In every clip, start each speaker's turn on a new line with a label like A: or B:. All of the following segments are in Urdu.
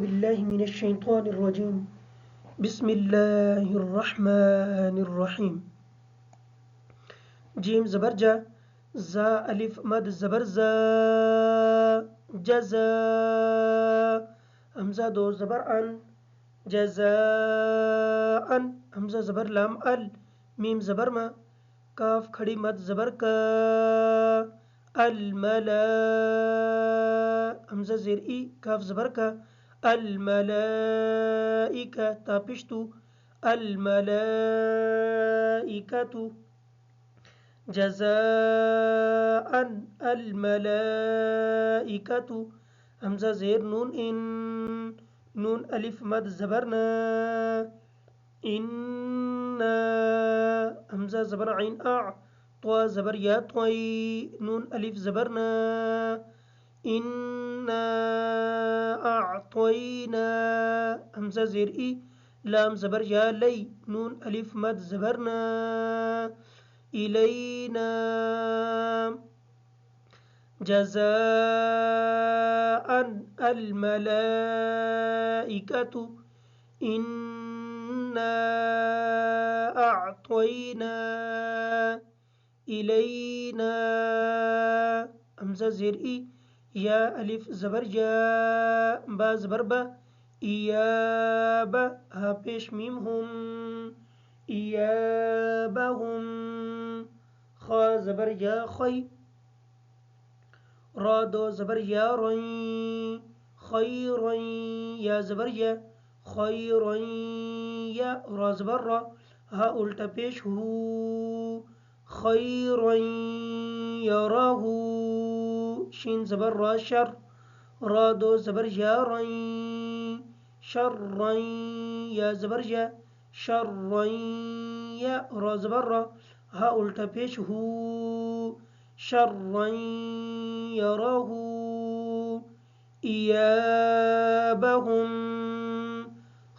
A: بالله من الشيطان الرجيم. بسم الله الرحمن الرحيم. جيم زبر جا، زا ألف مد زبر زا، جزا. همزة دو زبر أن، جزاء. همزة زبر لام ال، ميم زبر ما، کاف کھڑی مد زبر کا، الملا. همزة زیر ای، کاف زبر کا، الملائکة. تا پشتو، الملائکة. جزاء الملائکة. همزة زیر نون ان، نون الف مد زبرنا، إنا. همزة زبر عين أع، طوا زبر يا طوي، نون ألف زبرنا، إنا أعطينا. همزة زير إي، لام زبر يا لي، نون ألف مد زبرنا، إلينا. جزاء الملائكة إنا أعطينا إلينا. همزة زير إي، يا ألف زبر يا، با زبر با، إيابا. ها پیش ميم هم، إيابهم. خا زبر يا خي، را دو زبر يا ري، خيرا. يا زبر يا، خيرا يا. را زبر را، ها الٹا پیش هو، خيرا يراه. شين زبر را شر، را دو زبر يا ري، شرا. يا زبر يا، شرا يا. را زبر را، ها الٹا پیش هو، شرا يراه. إيابهم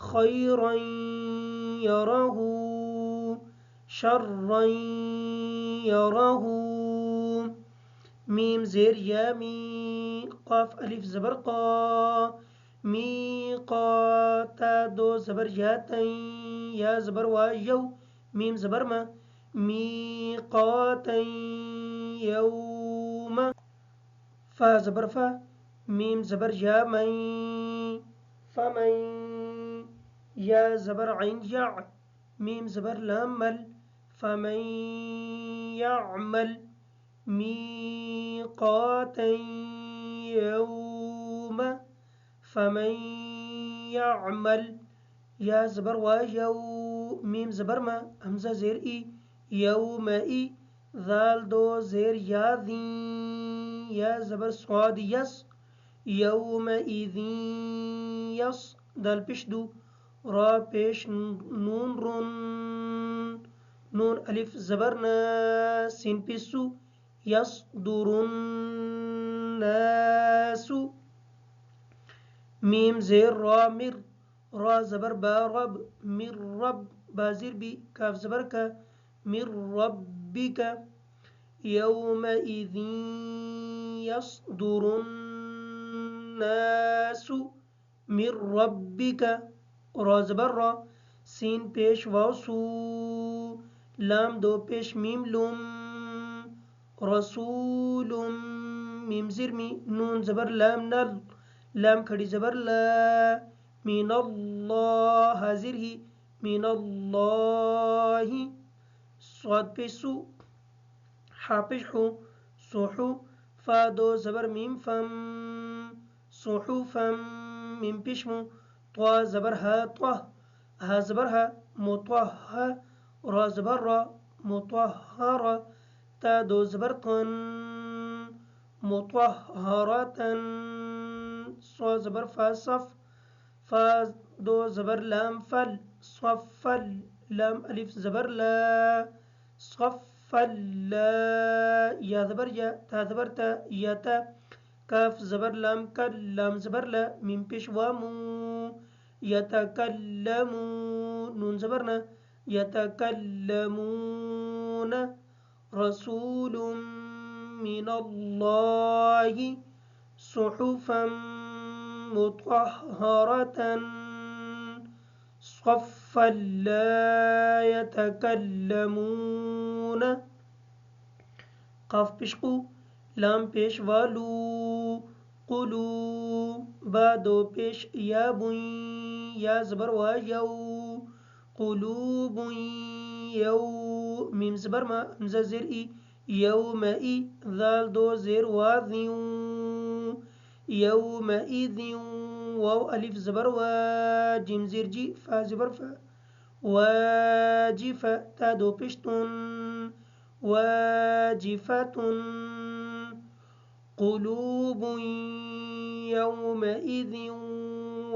A: خيرا يراه، شرا يراه. ميم زير يا مي، قاف ألف زبر قا، ميقاتا. دو زبر يا تين، يا زبر واجو، ميم زبر ما، ميقاتا يوم. فا زبر فا، ميم زبر يا مي، فمن. يا زبر عين يع، ميم زبر لام مل، فمن يعمل. ميقاتا يوم، فمن يعمل. يا زبر واجو، ميم زبر ما، همزة زير إي، يومئي. ذال دو زير يا ذي، يا زبر صاد يس، يومئذ يس. دال پیش دو، را پیش نون رن، نون ألف زبرنا، سين پیسو، يصدر الناس. ميم زير را مر، را زبر با رب، مر رب. با زير بي، كاف زبر كا، من ربك. يومئذ يصدر الناس من ربك. را زبر را، سين پیش واو سو، لام دو پیش ميم لم، رسول. ميم زير مي، نون زبر لام نل، لام کھڑی زبر لا، من الله. حاضر ہی، من الله. صاد پیش سو، حا پیش حو، صحو. فا دو زبر ميم فم، صحفم. ميم پیش مو، طوا زبر ها طه، ها زبر ها، مطه. را زبر را، مطهرة. تا دو زبر طن، مطهرة. صا زبر فا صف، فا دو زبر لام فل، صفل. لام ألف زبر لا، صفل لا. يا زبر يا، تا زبر تا، يا تا. كاف زبر لام كل، لام زبر لا، ميم پیش وامو، يتكلمون. نون زبرنا، يتكلمون. رسول من الله، صحفا مطهرة صفا لا يتكلمون قاف پیش قو لام پیش والو قلو بادو پیش یا بوئی یا زبر وا یو قلوب یو میم زبر ما همزه زیر ای یوم ای ذال دو زیر وا ذیو یوم ای ذیو واو الف زبر وا جیم زیر جی فا زبر فا واجفة تا دو پیشتون واجفة قلوب يومئذ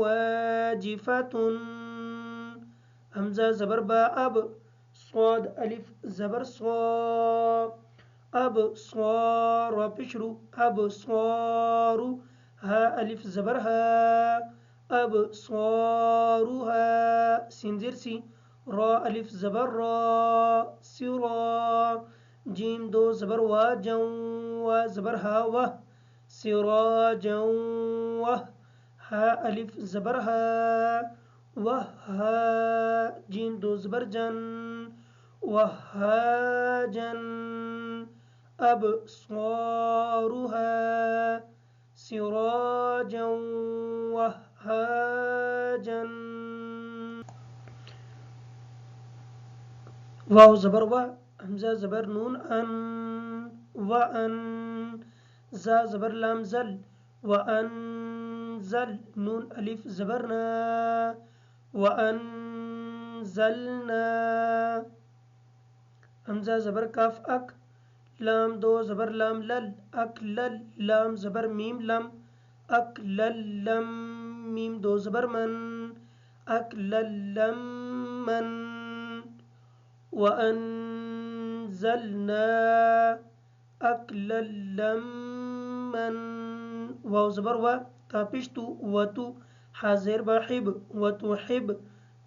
A: واجفة همزة زبر با أب صاد ألف زبر صا أب صار بشرو أب صارو ها ألف زبر ها أب صارها سنزير سي را ألف زبر را سرا جيم دو زبر واجا وزبر ها وه سراجا وه ها ألف زبر ها وها جيم دو زبر جن وهاجا أبصارها سراجا وهاجا واو زبر و همزة زبر نون أن وأن زا زبر لام زل وأنزل نون ألف زبرنا وأنزلنا همزة زبر كاف أك لام دو زبر لام لل أكلل لام زبر ميم لم أكلل لم ميم دو زبر من أكلل لم من وأنزلنا أكلل لم من واو زبر و تابشتو وتو حاضر بحب وتحب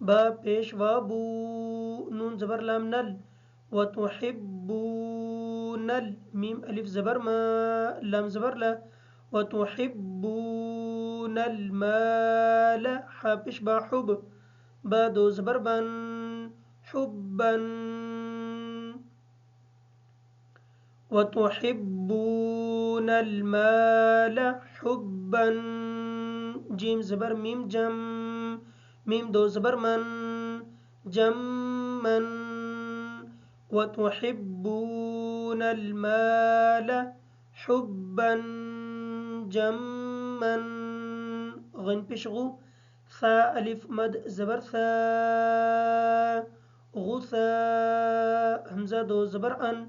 A: با پیش وابو نون زبر لام نل وتحبون الميم ألف زبر ما لام زبر لا وتحبون المال حابش با حب با دو زبر بن حبا وتحبون المال حبا جيم زبر ميم جم ميم دو زبر من جما وتحبون المال حبا جما غن بشغو ثا ألف مد زبر ثا غثاء همزة دو زبر أن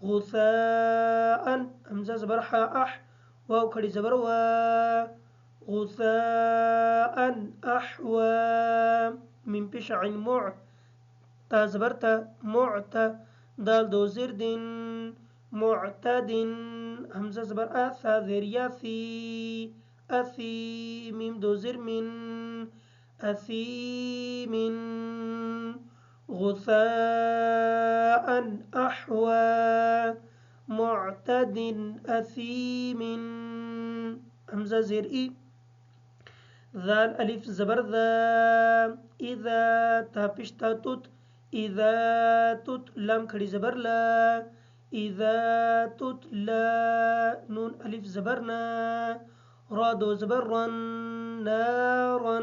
A: غثاء همزة زبر حا أح واو كري زبر وا غثاء أحوى من بش عين مع تا زبر تا معتا دال دو زر دين معتد همزة زبر أثا ذر يثي أثي ميم دو زر من أثيم غثاء أحوى معتد أثيم همزة زر إي ذال ألف زبر ذا إذا تابشتا توت إذا توت لام كري زبر لا إذا توت لا نون ألف زبرنا را دو زبر رن نارا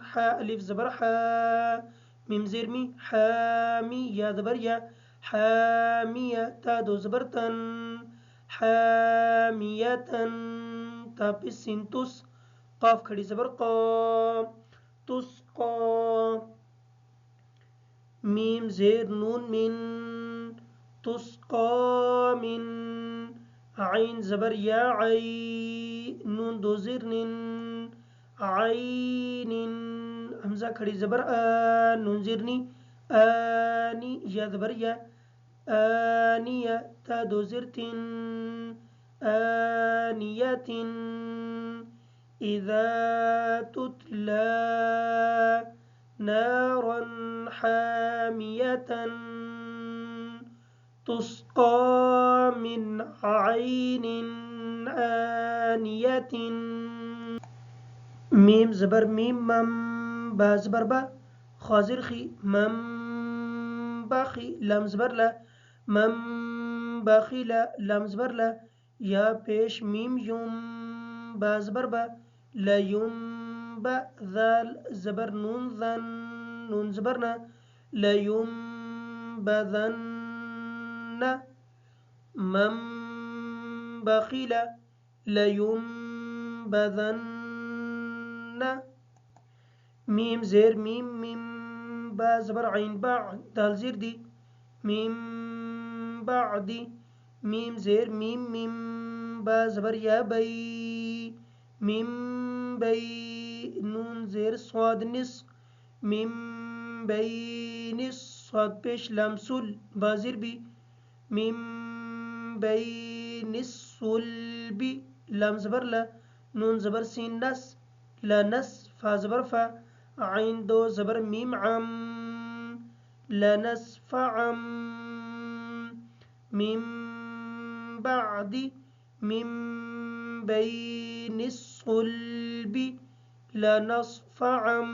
A: حا ألف زبر حا ميم زير مي حامي يا زبر يا حامية تا دو زبر تن حامية تا بسين توس قاف کھڑی زبر قا تسقا میم زیر نون من تسقا من عین زبر یا عی نون دو زیر نن عین حمزہ کھڑی زبر آ نون زیر نی آنی یا زبر یا آنیہ تا دو زیر تن آنیہ إذا تتلى نارا حامية تسقى من عين آنية میم زبر میم مم با زبر با خازر خی مم باخی لام زبر لا مم باخی لا لام زبر لا یا پیش میم یم با زبر با لا یم با ذال زبر نون ذن نون زبر نا لا یم بذن مم باخی لا لا یم بذن ميم زير ميم ميم با زبر عين باع دال زير دي ميم بعدي ميم زير ميم ميم با زبر يا بي ميم بي نون زير صاد نص ميم بي نص صاد پیش لام سل با زير بي ميم بي الصلب لام زبر لا نون زبر سين نس لا نس فا زبر فا عين دو زبر ميم عم لا نصف عم ميم بعد من بين الصلب لا نصف عم